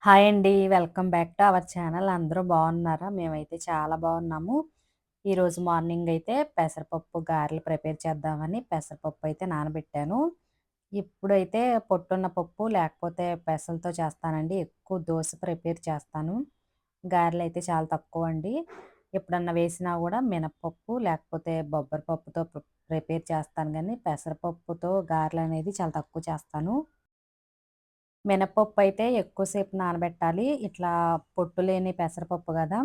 Hi అండి. Welcome back to our channel. అందరూ బాగున్నారా? మేమైతే చాలా బాగున్నాము. ఈరోజు మార్నింగ్ అయితే పెసరపప్పు గారెలు ప్రిపేర్ చేద్దామని పెసరపప్పు అయితే నానబెట్టాను. ఇప్పుడైతే పొట్టున్న పప్పు లేకపోతే పెసలతో చేస్తానండి. ఎక్కువ దోస ప్రిపేర్ చేస్తాను. గారెలైతే చాలా తక్కువండి. ఎప్పుడన్నా వేసినా కూడా మినపప్పు లేకపోతే బొబ్బరి పప్పుతో ప్రిపేర్ చేస్తాను గానీ పెసరపప్పుతో గారెలనేది చాలా తక్కువ చేస్తాను. మినపప్పు అయితే ఎక్కువసేపు నానబెట్టాలి. ఇట్లా పొట్టు లేని పెసరపప్పు గదా!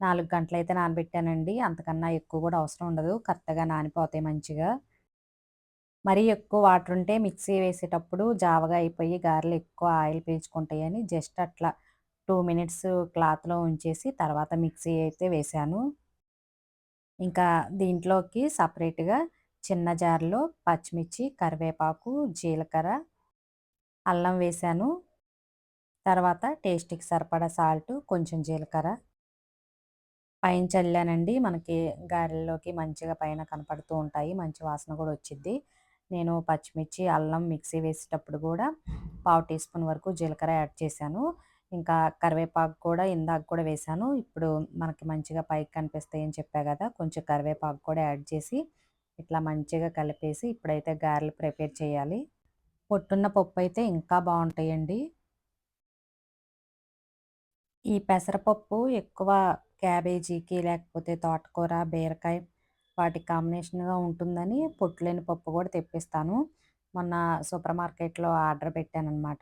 4 గంటలైతే నానబెట్టానండి. అంతకన్నా ఎక్కువ గూడా అవసరం ఉండదు. కరెక్ట్‌గా నానిపోతాయి మంచిగా. మరీ ఎక్కువ వాటర్ ఉంటే మిక్సీ వేసేటప్పుడు జావగా అయిపోయి గారెలు ఎక్కువ ఆయిల్ పీల్చుకుంటాయని జస్ట్ అట్లా 2 మినిట్స్ క్లాత్‌లో ఉంచేసి తర్వాత మిక్సీ అయితే వేశాను. ఇంకా దీంట్లోకి సెపరేట్‌గా చిన్న జార్‌లో పచ్చిమిర్చి, కరివేపాకు, జీలకర్ర, అల్లం వేశాను. తర్వాత టేస్ట్‌కి సరిపడా సాల్టు, కొంచెం జీలకర్ర పైన చల్లానండి. మనకి గారెల్లోకి మంచిగా పైన కనపడుతూ ఉంటాయి. మంచి వాసన కూడా వచ్చిద్ది. నేను పచ్చిమిర్చి, అల్లం మిక్సీ వేసేటప్పుడు కూడా పావు టీ స్పూన్ వరకు జీలకర్ర యాడ్ చేశాను. ఇంకా కరివేపాకు కూడా ఇందాక కూడా వేశాను. ఇప్పుడు మనకి మంచిగా పైకి కనిపిస్తాయని చెప్పా కదా! కొంచెం కరివేపాకు కూడా యాడ్ చేసి ఇట్లా మంచిగా కలిపేసి ఇప్పుడైతే గారెలు ప్రిపేర్ చేయాలి. పొట్టున్న పప్పయితే ఇంకా బావుంటాయండి. ఈ పెసరపప్పు ఎక్కువ క్యాబేజీకి లేకపోతే తోటకూర, బీరకాయ వాటికి కాంబినేషన్‌గా ఉంటుందని పొట్టులేని పప్పు కూడా తెప్పిస్తాను. మొన్న సూపర్ మార్కెట్‌లో ఆర్డర్ పెట్టాననమాట.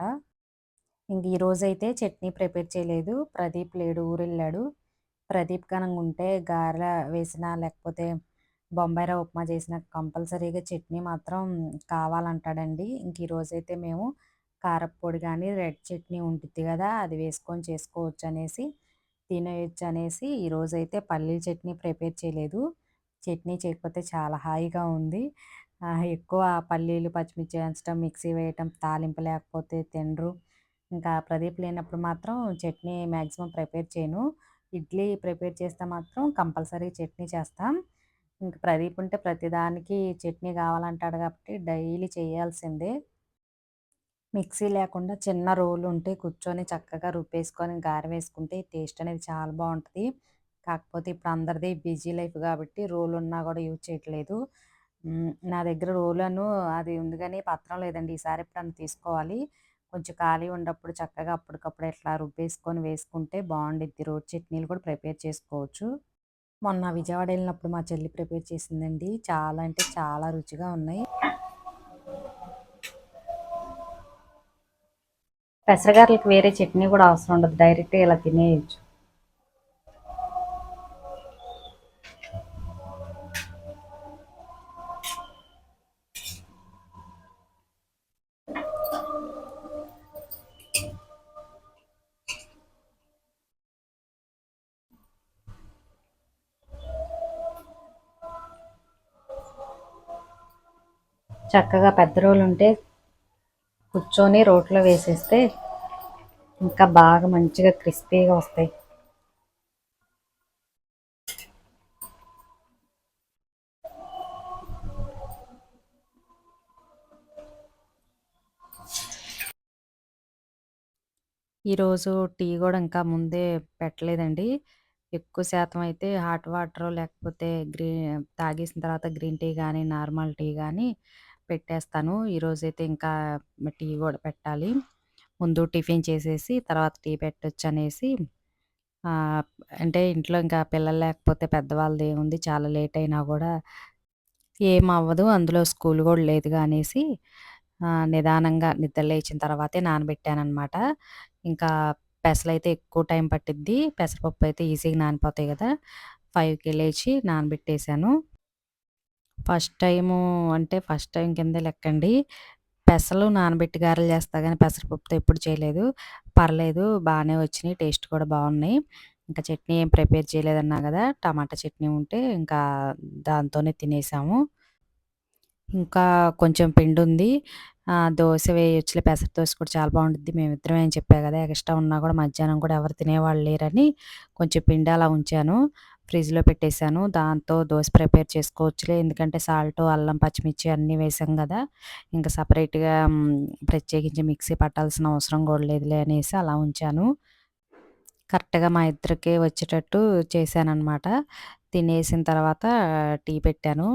ఇంక ఈరోజైతే చట్నీ ప్రిపేర్ చేయలేదు. ప్రదీప్ లేడు ఊరెళ్ళాడు. ప్రదీప్ గనంగా ఉంటే గారెల వేసినా లేకపోతే బొంబాయి రవ్వ ఉప్మా చేసినా కంపల్సరీగా చట్నీ మాత్రం కావాలంటాడండి. ఇంక ఈరోజైతే మేము కారప్పొడి గానీ, రెడ్ చట్నీ ఉండిద్ది గదా! అది వేసుకొని చేసుకోవచ్చనేసి, తినేయొచ్చనేసి ఈరోజైతే పల్లీల చట్నీ ప్రిపేర్ చేయలేదు. చట్నీ చేయకపోతే చాలా హాయిగా ఉంది. ఎక్కువ పల్లీలు, పచ్చిమిర్చి దంచడం, మిక్సీ వేయటం, తాలింపు లేకపోతే తినరు. ఇంకా ప్రదీప్ లేనప్పుడు మాత్రం చట్నీ మాక్సిమం ప్రిపేర్ చేయను. ఇడ్లీ ప్రిపేర్ చేస్తే మాత్రం కంపల్సరీ చట్నీ చేస్తాం. ఇంక ప్రదీప్ ఉంటే ప్రతిదానికి చట్నీ కావాలంటాడు కాబట్టి డైలీ చేయాల్సిందే. మిక్సీ లేకుండా చిన్న రోలు ఉంటే కూర్చొని చక్కగా రుబ్బేసుకొని గారె వేసుకుంటే టేస్ట్ అనేది చాలా బావుంటది. కాకపోతే ఇప్పుడు అందరిది బిజీ లైఫ్ కాబట్టి రోలు ఉన్నా కూడా యూజ్ చేయట్లేదు. నా దగ్గర రోలను అది ఉంది గానీ పత్రం లేదండి. ఈసారి ఎప్పుడన్నా తీసుకోవాలి. కొంచెం ఖాళీ ఉన్నప్పుడు చక్కగా అప్పటికప్పుడు ఇట్లా రుబ్బేసుకొని వేసుకుంటే బావుండిద్ది. రోటి చట్నీలు కూడా ప్రిపేర్ చేసుకోవచ్చు. మొన్న విజయవాడ ఎళ్ళినప్పుడు మా చెల్లి ప్రిపేర్ చేసిందండి. చాలా అంటే చాలా రుచిగా ఉన్నాయి. పెసరగారలకి వేరే చట్నీ కూడా అవసరం ఉండదు. డైరెక్ట్‌గా ఇలా తినేయొచ్చు. చక్కగా పెద్ద రోలుంటే కూర్చొని రోట్లో వేసేస్తే ఇంకా బాగా మంచిగా క్రిస్పీగా వస్తాయి. ఈరోజు టీ గూడా ఇంకా ముందే పెట్టలేదండి. ఎక్కువ శాతం అయితే హాట్ వాటరో లేకపోతే తాగేసిన తర్వాత గ్రీన్ టీ గానీ, నార్మల్ టీ గానీ పెట్టేస్తాను. ఈరోజైతే ఇంకా టీ గూడా పెట్టాలి. ముందు టిఫిన్ చేసేసి తర్వాత టీ పెట్టొచ్చనేసి ఆహ్, అంటే ఇంట్లో ఇంకా పిల్లలు లేకపోతే పెద్దవాళ్ళదేముంది చాలా లేట్ అయినా గూడా ఏమవ్వదు. అందులో స్కూల్ గూడా లేదుగా అనేసి నిదానంగా నిద్ర లేచిన తర్వాతే నానబెట్టాననమాట. ఇంకా పెసలైతే ఎక్కువ టైం పట్టిద్ది. పెసరపప్పయితే ఈజీగా నానిపోతాయి గదా! 5కి లేచి నానబెట్టేశాను. ఫస్ట్ టైమ్ కిందే లెక్కండి. పెసలు నానబెట్టి గారెలు చేస్తా గానీ పెసరపప్పుతో ఎప్పుడు చేయలేదు. పర్లేదు బానే వచ్చినియి. టేస్ట్ కూడా బావున్నాయి. ఇంకా చట్నీ ఏం ప్రిపేర్ చేయలేదన్నా గదా! టమాటా చట్నీ ఉంటే ఇంకా దాంతోనే తినేసాము. ఇంకా కొంచెం పిండుంది. దోస వేయొచ్చులే పెసర దోస కూడా చాలా బావుండిద్ది. మేమిద్దరమే అని చెప్పా గదా! ఎక్స్‌ట్రా ఉన్నా గూడా మధ్యాహ్నం కూడా ఎవరు తినేవాళ్ళు లేరని కొంచెం పిండి అలా ఉంచాను. ఫ్రిడ్జ్‌లో పెట్టేసాను. దాంతో దోస ప్రిపేర్ చేసుకోవచ్చులే. ఎందుకంటే సాల్టు, అల్లం, పచ్చిమిర్చి అన్నీ వేసాం గదా! ఇంక సెపరేట్‌గా ప్రత్యేకించి మిక్సీ పట్టాల్సిన అవసరం గూడా లేదులే అనేసి అలా ఉంచాను. కరెక్ట్‌గా మా ఇద్దరికీ వచ్చేటట్టు చేశాననమాట. తినేసిన తర్వాత టీ పెట్టాను.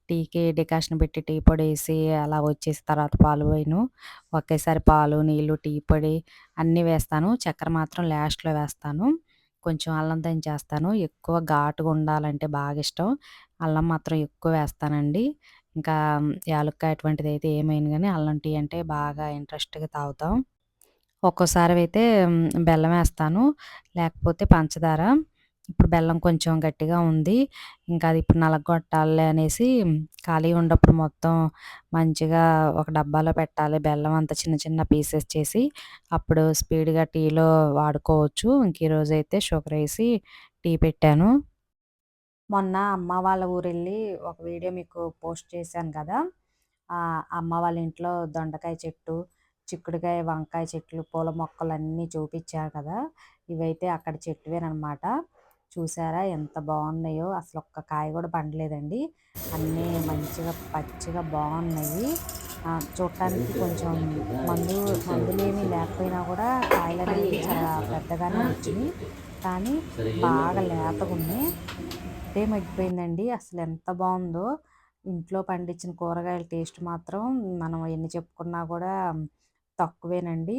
టీకి డికాషన్ పెట్టి టీ పొడేసి అలా వచ్చేసిన తర్వాత పాలు పోయను. ఒకేసారి పాలు, నీళ్ళు, టీ పొడి అన్నీ వేస్తాను. చక్కెర మాత్రం లాస్ట్‌లో వేస్తాను. కొంచెం అల్లం దంచేస్తాను. ఎక్కువ ఘాటుగా ఉండాలంటే బాగిష్టం. అల్లం మాత్రం ఎక్కువ వేస్తానండి. ఇంకా యాలుక్కాయ అటువంటిదైతే ఏమెయను గానీ అల్లం టీ అంటే బాగా ఇంట్రెస్ట్‌గా తాగుతాం. ఒక్కోసారయితే బెల్లమేస్తాను. లేకపోతే పంచదార. ఇప్పుడు బెల్లం కొంచెం గట్టిగా ఉంది. ఇంకా అది ఇప్పుడు నలగగొట్టాలిలే అనేసి ఖాళీగా ఉన్నప్పుడు మొత్తం మంచిగా ఒక డబ్బాలో పెట్టాలి. బెల్లం అంతా చిన్న చిన్న పీసెస్ చేసి అప్పుడు స్పీడ్‌గా టీలో వాడుకోవచ్చు. ఇంక ఈరోజైతే షుగరేసి టీ పెట్టాను. మొన్న అమ్మ వాళ్ళ ఊరెళ్ళి ఒక వీడియో మీకు పోస్ట్ చేశాను కదా! అమ్మ వాళ్ళ ఇంట్లో దొండకాయ చెట్టు, చిక్కుడుకాయ, వంకాయ చెట్లు, పూల మొక్కలన్నీ చూపిచ్చా కదా! ఇవైతే అక్కడ చెట్టువేననమాట. చూసారా ఎంత బావున్నాయో! అసలొక్క కాయ కూడా పండలేదండి. అన్నీ మంచిగా పచ్చిగా బావున్నాయి. చూడటానికి కొంచెం మందు మందులేమి లేకపోయినా కూడా కాయలనేవి చాలా పెద్దగానే వచ్చినియి. కానీ బాగా లేతగున్నాయి. ఇట్టే మగ్గిపోయిందండి. అసలెంత బావుందో! ఇంట్లో పండించిన కూరగాయల టేస్ట్ మాత్రం మనం ఎన్ని చెప్పుకున్నా గూడా తక్కువేనండి.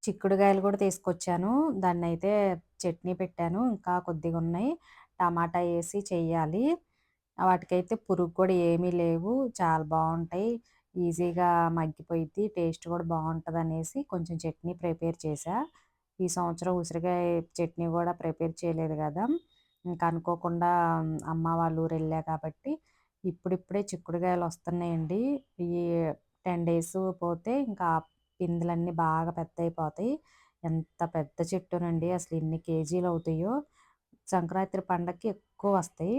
చిక్కుడుగాయలు గూడా తీసుకొచ్చాను. దాన్నయితే చట్నీ పెట్టాను. ఇంకా కొద్దిగున్నయి. టమాటా ఏసి చెయ్యాలి. వాటికైతే పురుగు కూడా ఏమీ లేవు. చాలా బావుంటాయి. ఈజీగా మగ్గిపోయిద్ది. టేస్ట్ కూడా బావుంటదనేసి కొంచెం చట్నీ ప్రిపేర్ చేశా. ఈ సంవత్సరం ఉసిరికాయ చట్నీ గూడా ప్రిపేర్ చేయలేదు గదా! ఇంకా అనుకోకుండా అమ్మ వాళ్ళ ఊరెళ్ళా కాబట్టి ఇప్పుడిప్పుడే చిక్కుడుగాయలొస్తున్నాయండి. ఈ 10 డేస్ పోతే ఇంకా పిందెలన్నీ బాగా పెద్దయిపోతాయి. ఎంత పెద్ద చెట్టోనండి. అసలు ఎన్ని కేజీలవుతాయో. సంక్రాంతి పండగకి ఎక్కువొస్తాయి.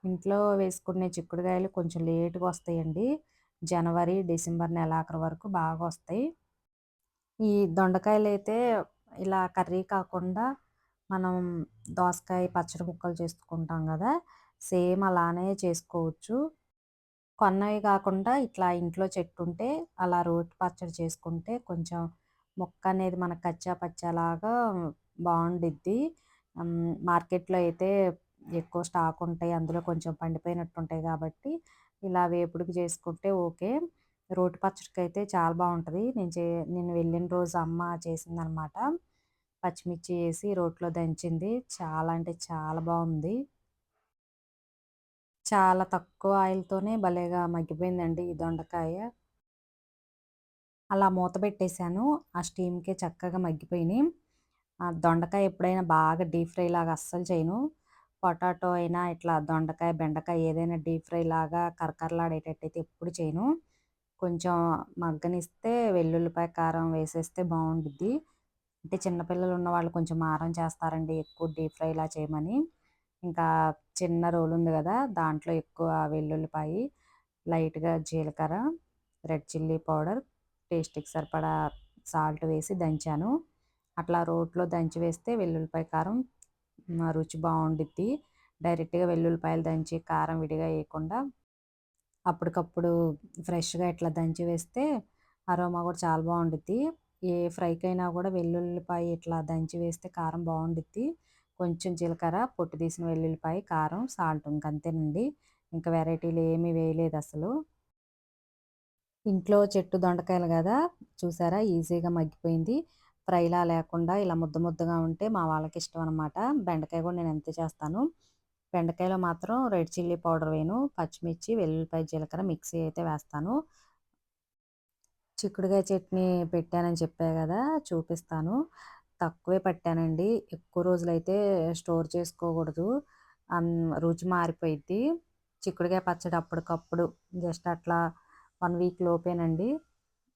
ఇంట్లో వేసుకునే చిక్కుడుగాయలు కొంచెం లేట్‌గా వస్తాయండి. జనవరి, డిసెంబర్ నెలాఖరు వరకు బాగొస్తాయి. ఈ దొండకాయలైతే ఇలా కర్రీ కాకుండా మనం దోసకాయ పచ్చడి ముక్కలు చేసుకుంటాం గదా! సేమ్ అలానే చేసుకోవచ్చు. కొన్నవి కాకుండా ఇట్లా ఇంట్లో చెట్టుంటే అలా రోటి పచ్చడి చేసుకుంటే కొంచెం ముక్కనేది మనకు కచ్చా పచ్చాలాగా బావుండిద్ది. మార్కెట్‌లో అయితే ఎక్కువ స్టాకుంటాయి. అందులో కొంచెం పండిపోయినట్టుంటాయి గాబట్టి, ఇలా వేపుడుకి చేసుకుంటే ఓకే. రోటి పచ్చడికైతే చాలా బావుంటది. నేను వెళ్ళిన రోజు అమ్మ చేసిందనమాట. పచ్చిమిర్చి ఏసి రోట్లో దంచింది. చాలా అంటే చాలా బావుంది. చాలా తక్కువ ఆయిల్‌తోనే భలేగా మగ్గిపోయిందండి ఈ దొండకాయ. అలా మూత పెట్టేసాను. ఆ స్టీమ్‌కే చక్కగా మగ్గిపోయినియి. దొండకాయ ఎప్పుడైనా బాగా డీప్ ఫ్రై లాగా అస్సలు చేయను. పొటాటో అయినా ఇట్లా దొండకాయ, బెండకాయ ఏదైనా డీప్ ఫ్రై లాగా కరకరలాడేటట్టయితే ఎప్పుడు చేయను. కొంచెం మగ్గనిస్తే వెల్లుల్లిపాయ, కారం వేసేస్తే బావుండిద్ది. అంటే చిన్న పిల్లలు ఉన్నవాళ్ళు కొంచెం మారం చేస్తారండి ఎక్కువ డీప్ ఫ్రైలా చేయమని. ఇంకా చిన్న రోలు ఉంది గదా! దాంట్లో ఎక్కువ వెల్లుల్లిపాయి, లైట్‌గా జీలకర్ర, రెడ్ చిల్లీ పౌడర్, టేస్ట్‌కి సరిపడా సాల్ట్ వేసి దంచాను. అట్లా రోట్లో దంచి వేస్తే వెల్లుల్లిపాయ, కారం రుచి బావుండిద్ది. డైరెక్ట్‌గా వెల్లుల్లిపాయలు దంచి కారం విడిగా ఎయకుండా అప్పటికప్పుడు ఫ్రెష్‌గా ఇట్లా దంచి వేస్తే అరోమా గూడా చాలా బావుండిద్ది. ఏ ఫ్రైకైనా గూడా వెల్లుల్లిపాయ ఇట్లా దంచి వేస్తే కారం బావుండిద్ది. కొంచెం జీలకర్ర, పొట్టు తీసిన వెల్లుల్లిపాయ, కారం, సాల్ట్ ఇంకంతేనండి. ఇంక వేరైటీలు ఏమీ వేయలేదసలు. ఇంట్లో చెట్టు దొండకాయలు గదా! చూసారా ఈజీగా మగ్గిపోయింది. ఫ్రైలా లేకుండా ఇలా ముద్ద ముద్దగా ఉంటే మా వాళ్ళకిష్టం అనమాట. బెండకాయ గూడా నేనంతే చేస్తాను. బెండకాయలో మాత్రం రెడ్ చిల్లీ పౌడర్ వేయను. పచ్చిమిర్చి, వెల్లుల్లిపాయ, జీలకర్ర మిక్సీ అయితే వేస్తాను. చిక్కుడుగాయ చట్నీ పెట్టానని చెప్పా గదా! చూపిస్తాను. తక్కువే పట్టానండి. ఎక్కువ రోజులైతే స్టోర్ చేసుకోకూడదు. రుచి మారిపోయిద్ది. చిక్కుడుగాయ పచ్చడి అప్పటికప్పుడు జస్ట్ అట్లా 1 వీక్ లోపేనండి.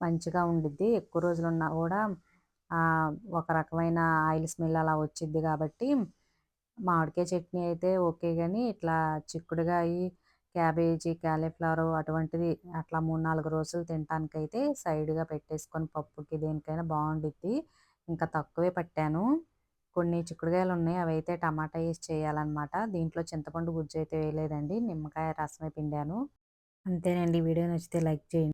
మంచిగా ఉండిద్ది. ఎక్కువ రోజులున్నా గూడా ఒక రకమైన ఆయిల్ స్మెల్ అలా వచ్చిద్ది గాబట్టి, మామిడికాయ చట్నీ అయితే ఓకే గానీ, ఇట్లా చిక్కుడుగాయి, క్యాబేజీ, కాలీఫ్లవరు అటువంటివి అట్లా 3, 4 రోజులు తినటానికైతే సైడ్‌గా పెట్టేసుకొని పప్పుకి దేనికైనా బావుండిద్ది. ఇంకా తక్కువే పట్టాను. కొన్ని చిక్కుడుగాయలు ఉన్నాయి. అవైతే టమాటా ఏసి చేయాలనమాట. దీంట్లో చింతపండు గుజ్జు అయితే వేయలేదండి. నిమ్మకాయ రసమే పిండాను. అంతేనండి. వీడియో నచ్చితే లైక్ చేయండి.